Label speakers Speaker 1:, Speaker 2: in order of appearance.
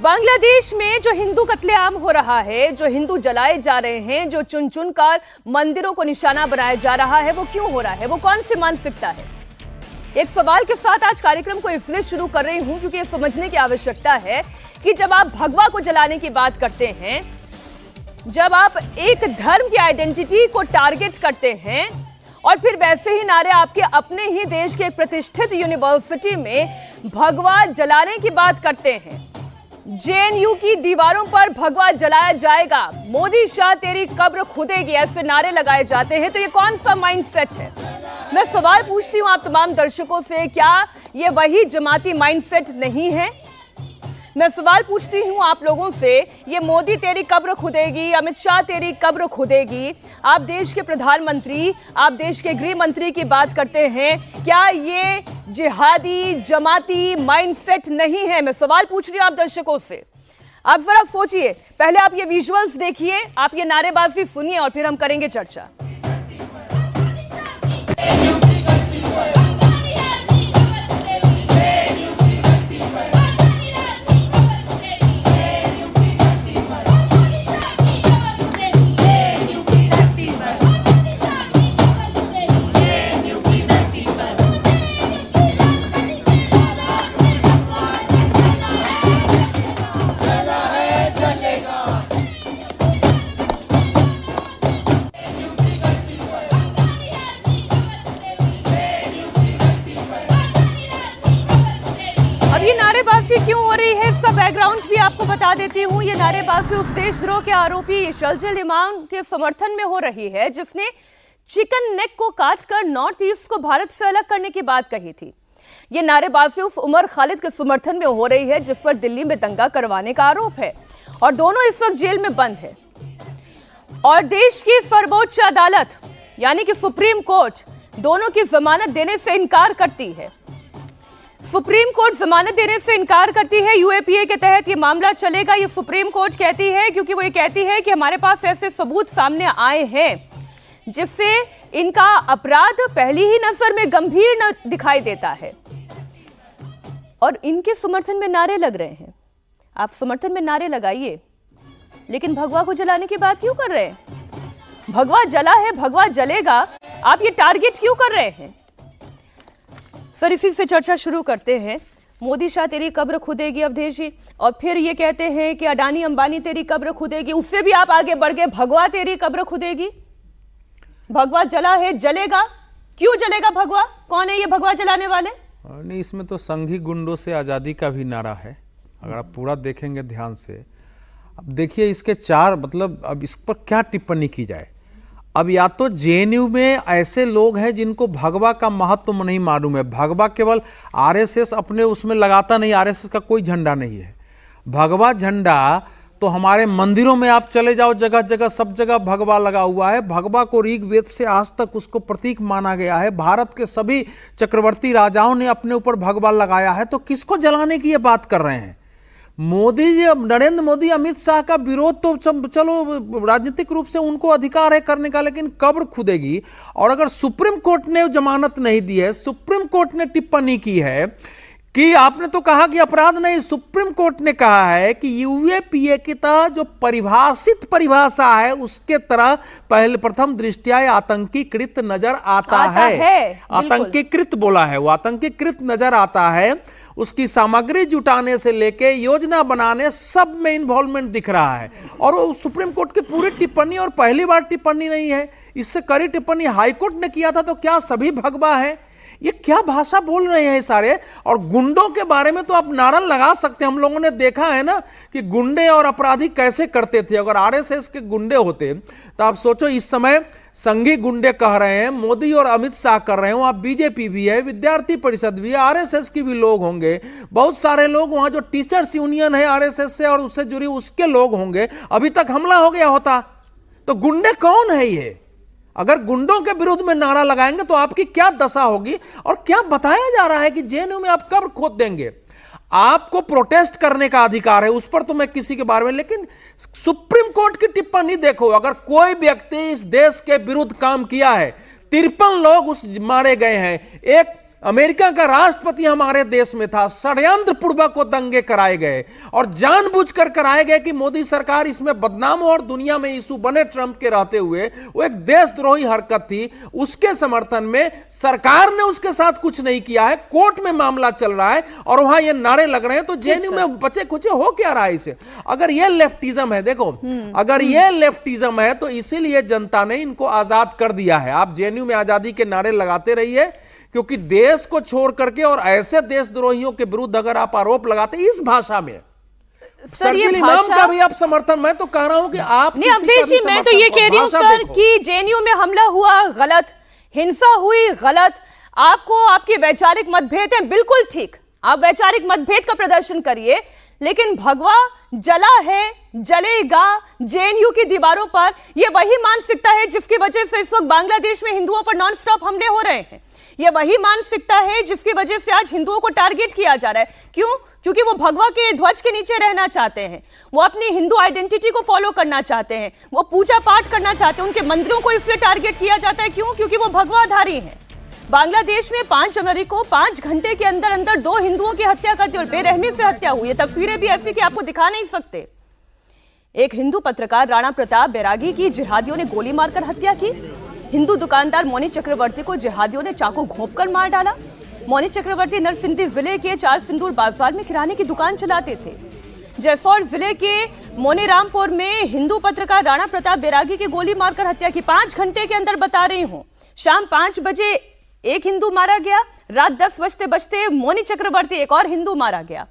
Speaker 1: बांग्लादेश में जो हिंदू कत्लेआम हो रहा है, जो हिंदू जलाए जा रहे हैं, जो चुन चुन कर मंदिरों को निशाना बनाया जा रहा है, वो क्यों हो रहा है? वो कौन सी मानसिकता है? एक सवाल के साथ आज कार्यक्रम को इसलिए शुरू कर रही हूं क्योंकि ये समझने की आवश्यकता है कि जब आप भगवा को जलाने की बात करते हैं, जब आप एक धर्म की आइडेंटिटी को टारगेट करते हैं और फिर वैसे ही नारे आपके अपने ही देश के एक प्रतिष्ठित यूनिवर्सिटी में भगवा जलाने की बात करते हैं, जेएनयू की दीवारों पर भगवा जलाया जाएगा, मोदी शाह तेरी कब्र खुदेगी, ऐसे नारे लगाए जाते हैं, तो ये कौन सा माइंडसेट है? मैं सवाल पूछती हूं आप तमाम दर्शकों से, क्या ये वही जमाती माइंडसेट नहीं है? मैं सवाल पूछती हूं आप लोगों से, ये मोदी तेरी कब्र खुदेगी, अमित शाह तेरी कब्र खुदेगी, आप देश के प्रधानमंत्री, आप देश के गृह मंत्री की बात करते हैं, क्या ये जिहादी जमाती माइंडसेट नहीं है? मैं सवाल पूछ रही हूं आप दर्शकों से। आप जरा सोचिए, पहले आप ये विजुअल्स देखिए, आप ये नारेबाजी सुनिए और फिर हम करेंगे चर्चा। नारेबाजी क्यों हो रही है, इसका बैकग्राउंड भी आपको बता देती हूं। ये नारेबाजी उस देशद्रोह के आरोपी शलजल इमाम के समर्थन में हो रही है जिसने चिकन नेक को काटकर नॉर्थ ईस्ट को भारत से अलग करने की बात कही थी। ये नारेबाजी उस उमर खालिद के समर्थन में हो रही है जिस पर दिल्ली में दंगा करवाने का आरोप है और दोनों इस वक्त जेल में बंद है। और देश की सर्वोच्च अदालत यानी कि सुप्रीम कोर्ट दोनों की जमानत देने से इनकार करती है। सुप्रीम कोर्ट जमानत देने से इनकार करती है। यूएपीए के तहत ये मामला चलेगा, ये सुप्रीम कोर्ट कहती है, क्योंकि वो ये कहती है कि हमारे पास ऐसे सबूत सामने आए हैं जिससे इनका अपराध पहली ही नजर में गंभीर दिखाई देता है। और इनके समर्थन में नारे लग रहे हैं। आप समर्थन में नारे लगाइए, लेकिन भगवा को जलाने की बात क्यों कर रहे हैं? भगवा जला है, भगवा जलेगा, आप ये टारगेट क्यों कर रहे हैं? सर, इसी से चर्चा शुरू करते हैं। मोदी शाह तेरी कब्र खुदेगी अवधेश जी, और फिर ये कहते हैं कि अडानी अंबानी तेरी कब्र खुदेगी, उससे भी आप आगे बढ़ गए, भगवा तेरी कब्र खुदेगी। भगवा जला है, जलेगा, क्यों जलेगा भगवा? कौन है ये भगवा जलाने वाले?
Speaker 2: नहीं, इसमें तो संघी गुंडों से आज़ादी का भी नारा है, अगर आप पूरा देखेंगे ध्यान से। अब देखिए इसके चार मतलब, अब इस पर क्या टिप्पणी की जाए। अब या तो जेएनयू में ऐसे लोग हैं जिनको भगवा का महत्व नहीं मालूम है। भगवा केवल आरएसएस अपने उसमें लगाता नहीं, आरएसएस का कोई झंडा नहीं है। भगवा झंडा तो हमारे मंदिरों में आप चले जाओ, जगह जगह सब जगह भगवा लगा हुआ है। भगवा को ऋग्वेद से आज तक उसको प्रतीक माना गया है। भारत के सभी चक्रवर्ती राजाओं ने अपने ऊपर भगवा लगाया है, तो किसको जलाने की ये बात कर रहे हैं? मोदी जी, नरेंद्र मोदी, अमित शाह का विरोध तो चलो राजनीतिक रूप से उनको अधिकार है करने का, लेकिन कब्र खुदेगी। और अगर सुप्रीम कोर्ट ने जमानत नहीं दी है, सुप्रीम कोर्ट ने टिप्पणी की है कि आपने तो कहा कि अपराध नहीं, सुप्रीम कोर्ट ने कहा है कि यूएपीए की तरह जो परिभाषित परिभाषा है उसके तरह पहले प्रथम दृष्टया आतंकीकृत नजर आता है। आतंकीकृत बोला है, वो आतंकीकृत नजर आता है। उसकी सामग्री जुटाने से लेके योजना बनाने सब में इन्वॉल्वमेंट दिख रहा है। और वो सुप्रीम कोर्ट की पूरी टिप्पणी, और पहली बार टिप्पणी नहीं है, इससे कड़ी टिप्पणी हाईकोर्ट ने किया था। तो क्या सभी भगवा है? ये क्या भाषा बोल रहे हैं सारे? और गुंडों के बारे में तो आप नारा लगा सकते हैं। हम लोगों ने देखा है ना कि गुंडे और अपराधी कैसे करते थे। अगर आरएसएस के गुंडे होते तो आप सोचो, इस समय संघी गुंडे कह रहे हैं, मोदी और अमित शाह कर रहे हैं, वहां बीजेपी भी है, विद्यार्थी परिषद भी है, आरएसएस की भी लोग होंगे, बहुत सारे लोग वहां जो टीचर्स यूनियन है आरएसएस से और उससे जुड़ी उसके लोग होंगे। अभी तक हमला हो गया होता। तो गुंडे कौन है ये? अगर गुंडों के विरुद्ध में नारा लगाएंगे तो आपकी क्या दशा होगी? और क्या बताया जा रहा है कि जेएनयू में आप कब्र खोद देंगे। आपको प्रोटेस्ट करने का अधिकार है, उस पर तो मैं किसी के बारे में, लेकिन सुप्रीम कोर्ट की टिप्पणी देखो। अगर कोई व्यक्ति इस देश के विरुद्ध काम किया है, 53 लोग उस मारे गए हैं। एक अमेरिका का राष्ट्रपति हमारे देश में था, षड्यंत्र पूर्वक वो दंगे कराए गए और जानबूझकर कराए गए कि मोदी सरकार इसमें बदनाम हो और दुनिया में इशू बने ट्रंप के रहते हुए। वो एक देशद्रोही हरकत थी, उसके समर्थन में सरकार ने उसके साथ कुछ नहीं किया है, कोर्ट में मामला चल रहा है और वहां ये नारे लग रहे हैं। तो जेएनयू में बचे खुचे हो क्या रहा है इसे? अगर ये लेफ्टिज्म है, देखो अगर ये लेफ्टिज्म है तो इसीलिए जनता ने इनको आजाद कर दिया है। आप जेएनयू में आजादी के नारे लगाते रहिए, क्योंकि देश को छोड़ करके और ऐसे देशद्रोहियों के विरुद्ध अगर आप आरोप लगाते इस भाषा में, सर्जिल इमाम का भी आप समर्थन, मैं तो कह रहा हूं कि आप
Speaker 1: नहीं अवधेश जी, मैं तो ये कह रही हूं सर कि जेएनयू में हमला हुआ गलत, हिंसा हुई गलत, आपको आपके वैचारिक मतभेद हैं, बिल्कुल ठीक, आप वैचारिक मतभेद का प्रदर्शन करिए, लेकिन भगवा जला है, जलेगा जेएनयू की दीवारों पर, यह वही मानसिकता है जिसकी वजह से इस वक्त बांग्लादेश में हिंदुओं पर नॉन स्टॉप हमले हो रहे हैं। यह वही मानसिकता है जिसकी वजह से आज हिंदुओं को टारगेट किया जा रहा है। क्यों? क्योंकि वो भगवा के ध्वज के नीचे रहना चाहते हैं, वो अपनी हिंदू आइडेंटिटी को फॉलो करना चाहते हैं, वो पूजा पाठ करना चाहते हैं, उनके मंदिरों को इसलिए टारगेट किया जाता है। क्यों? क्योंकि वो भगवाधारी हैं। बांग्लादेश में 5 जनवरी को 5 घंटे के अंदर अंदर 2 हिंदुओं की हत्या कर दी और बेरहमी से हत्या हुई। तस्वीरें भी ऐसी कि आपको दिखा नहीं सकते। एक हिंदू पत्रकार राणा प्रताप बैरागी की जिहादियों ने गोली मारकर हत्या की। हिंदू दुकानदार मोनी चक्रवर्ती को जिहादियों ने चाकू घोंपकर मार डाला। मोनी चक्रवर्ती नरसिंहदी जिले के 4 सिंदूर बाजार में किराने की दुकान चलाते थे। जयसौर जिले के मोनीरामपुर में हिंदू पत्रकार राणा प्रताप बैरागी की गोली मारकर हत्या की। 5 घंटे के अंदर बता रही हूं, शाम 5 बजे एक हिंदू मारा गया, रात 10 बजते बजते मोनी चक्रवर्ती एक और हिंदू मारा गया।